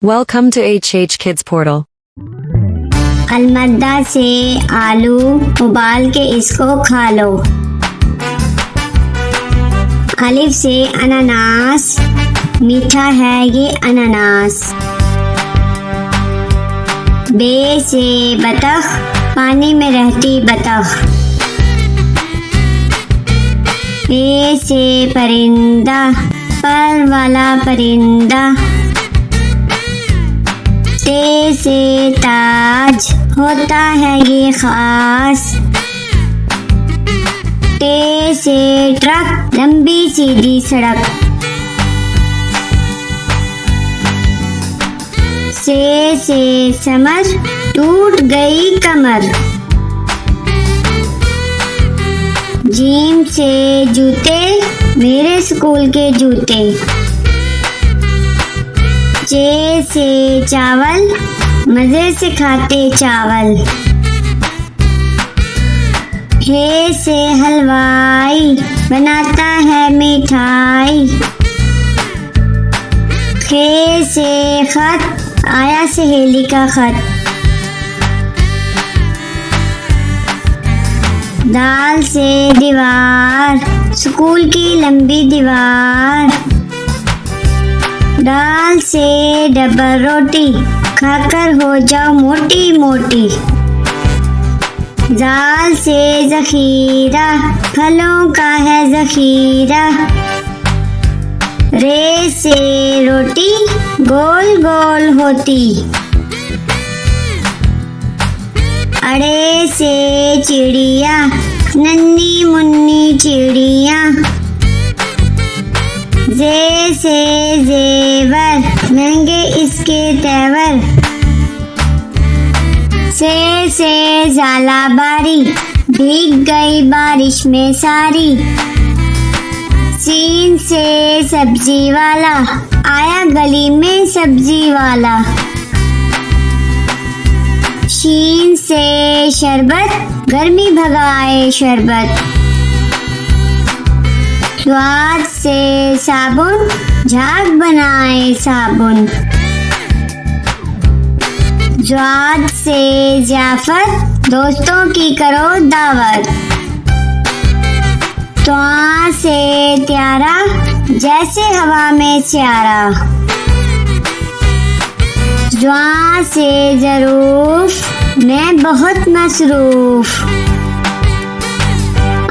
Welcome to HH Kids Portal. अलमद्दा से आलू उबाल के इसको खा लो। अलिफ से अनानास, मीठा है ये अनानास। बे से बतख, पानी में रहती बतख। पे से परिंदा, पर वाला परिंदा। ते से ताज, होता है ये खास। टे से ट्रक, लंबी सीधी सड़क। से समर, टूट गई कमर। जीम से जूते, मेरे स्कूल के जूते। चे से चावल, मजे से खाते चावल। हे से हलवाई, बनाता है मिठाई। खे से खत, आया सहेली का खत। दाल से दीवार, स्कूल की लंबी दीवार। दाल से डबल रोटी, खाकर हो जाओ मोटी मोटी। जाल से जखीरा, फलों का है जखीरा। रे से रोटी, गोल गोल होती। अड़े से चिड़िया, नन्ही मुन्नी चिड़िया। जे से जेवर, महंगे इसके तेवर। से जाला बारी, भीग गई बारिश में सारी। सीन से सब्जी वाला, आया गली में सब्जी वाला। शीन से शरबत, गर्मी भगाए शरबत। स्वाद से साबुन, झाग बनाए साबुन। ज्वाद से ज़ियाफ़त, दोस्तों की करो दावत। त्वा से त्यारा, जैसे हवा में स्यारा। ज्वा से ज़रूफ, मैं बहुत मसरूफ।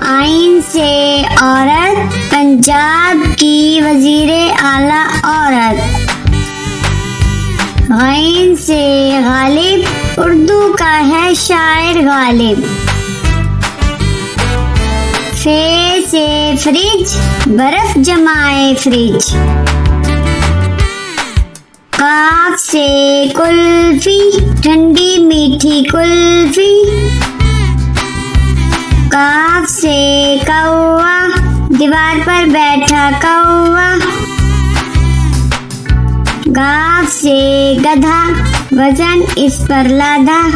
आइन से औरत, पंजाब की वजीरे आला औरत। गैन से गालिब, उर्दू का है शायर गालिब। फे से फ्रिज, बर्फ जमाए फ्रिज। काफ से कुल्फी, ठंडी मीठी कुल्फी। काफ से कौवा, दीवार पर बैठा कौवा। गाफ से गधा, वजन इस पर लादा।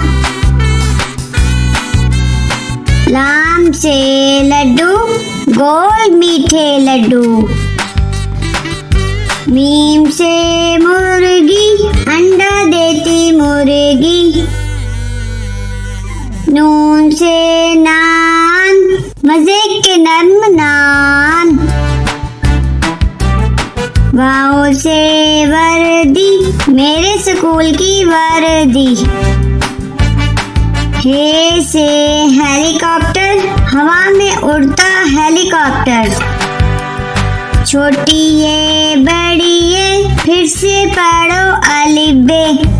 लाम से लड्डू, गोल मीठे लड्डू। मीम से मुर्गी, अंडा देती मुर्गी। नून से नान, मजे के नर्म नान। वाओ से वर्दी, मेरे स्कूल की वर्दी। हे से हेलीकॉप्टर, हवा में उड़ता हेलीकॉप्टर। छोटी ये बड़ी ये, फिर से पढ़ो अलिफ बे।